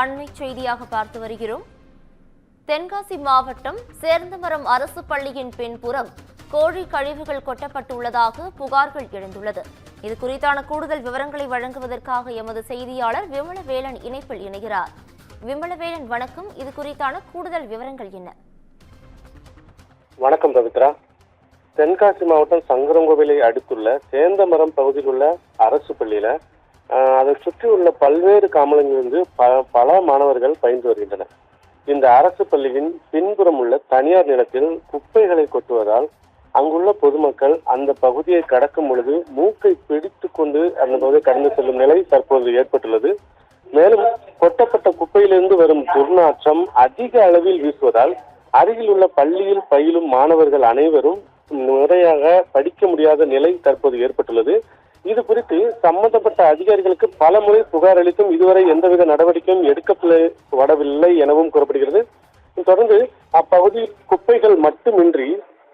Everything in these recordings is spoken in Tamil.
அண்மை செய்தியாக பார்த்து வருகிறோம். தென்காசி மாவட்டம் சேர்ந்தமரம் அரசு பள்ளியின் பின்புறம் கோழி கழிவுகள் கொட்டப்பட்டுள்ளதாக புகார்கள் எழுந்துள்ளது. இது குறித்தான கூடுதல் விவரங்களை வழங்குவதற்காக எமது செய்தியாளர் விமலவேலன் இணைப்பில் இணைகிறார். விமலவேலன், வணக்கம். இது குறித்தான கூடுதல் விவரங்கள் என்ன? வணக்கம் பவித்ரா. தென்காசி மாவட்டம் சங்கரங்கோவிலை அடுத்துள்ள சேந்தமரம் பகுதியில் உள்ள அரசு பள்ளியில அதை சுற்றி உள்ள பல்வேறு காமலங்களிலிருந்து பல மாணவர்கள் பயின்று வருகின்றனர். இந்த அரசு பள்ளியின் பின்புறம் உள்ள தனியார் நிலத்தில் குப்பைகளை கொட்டுவதால் அங்குள்ள பொதுமக்கள் அந்த பகுதியை கடக்கும் பொழுது மூக்கை பிடித்து கொண்டு அந்த பகுதியை கடந்து செல்லும் நிலை தற்போது ஏற்பட்டுள்ளது. மேலும் கொட்டப்பட்ட குப்பையிலிருந்து வரும் துர்நாற்றம் அதிக அளவில் வீசுவதால் அருகில் உள்ள பள்ளியில் பயிலும் மாணவர்கள் அனைவரும் முறையாக படிக்க முடியாத நிலை தற்போது ஏற்பட்டுள்ளது. இது குறித்து சம்பந்தப்பட்ட அதிகாரிகளுக்கு பல முறை புகார் அளித்தும் இதுவரை எந்தவித நடவடிக்கையும் எடுக்கப்படவில்லை எனவும் கூறப்படுகிறது. தொடர்ந்து அப்பகுதியில் குப்பைகள் மட்டுமின்றி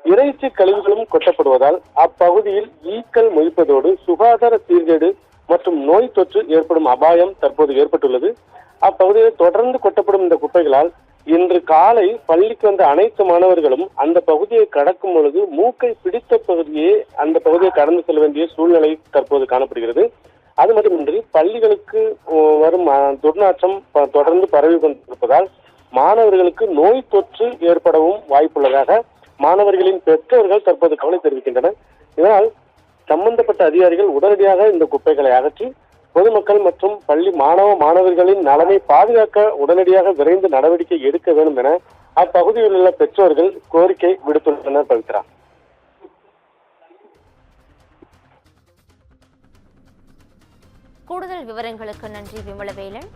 இறைச்சி கழிவுகளும் கொட்டப்படுவதால் அப்பகுதியில் ஈக்கள் மொய்ப்பதோடு சுகாதார சீர்கேடு மற்றும் நோய் தொற்று ஏற்படும் அபாயம் தற்போது ஏற்பட்டுள்ளது. அப்பகுதியில் தொடர்ந்து கொட்டப்படும் இந்த குப்பைகளால் இன்று காலை பள்ளிக்கு வந்த அனைத்து மாணவர்களும் அந்த பகுதியை கடக்கும் பொழுது மூக்கை பிடித்த பகுதியே அந்த பகுதியை கடந்து செல்ல வேண்டிய சூழ்நிலை தற்போது காணப்படுகிறது. அது மட்டுமின்றி பள்ளிகளுக்கு வரும் துர்நாற்றம் தொடர்ந்து பரவி கொண்டிருப்பதால் மாணவர்களுக்கு நோய் தொற்று ஏற்படவும் வாய்ப்புள்ளதாக மாணவர்களின் பெற்றோர்கள் தற்போது கவலை தெரிவிக்கின்றனர். இதனால் சம்பந்தப்பட்ட அதிகாரிகள் உடனடியாக இந்த குப்பைகளை அகற்றி பொதுமக்கள் மற்றும் பள்ளி மாணவர்களின் நலனை பாதுகாக்க உடனடியாக விரைந்து நடவடிக்கை எடுக்க வேண்டும் என அப்பகுதியில் உள்ள பெற்றோர்கள் கோரிக்கை விடுத்துள்ளனர். பவித்ரா, கூடுதல் விவரங்களுக்கு நன்றி விமலவேலன்.